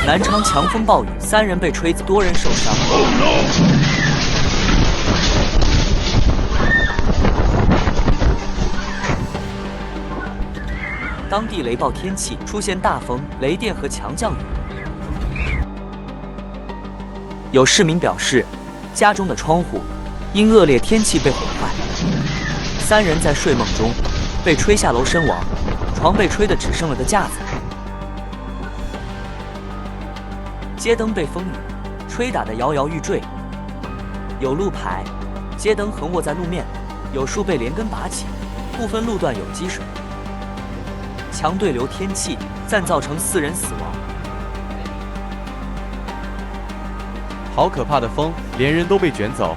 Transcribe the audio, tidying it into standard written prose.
南昌强风暴雨，3人被吹，多人受伤。当地雷暴天气，出现大风、雷电和强降雨。有市民表示，家中的窗户因恶劣天气被毁坏，3人在睡梦中被吹下楼身亡，床被吹得只剩了个架子。街灯被风雨吹打得摇摇欲坠，有路牌，街灯横卧在路面，有树被连根拔起，部分路段有积水。强对流天气暂造成4人死亡。好可怕的风，连人都被卷走。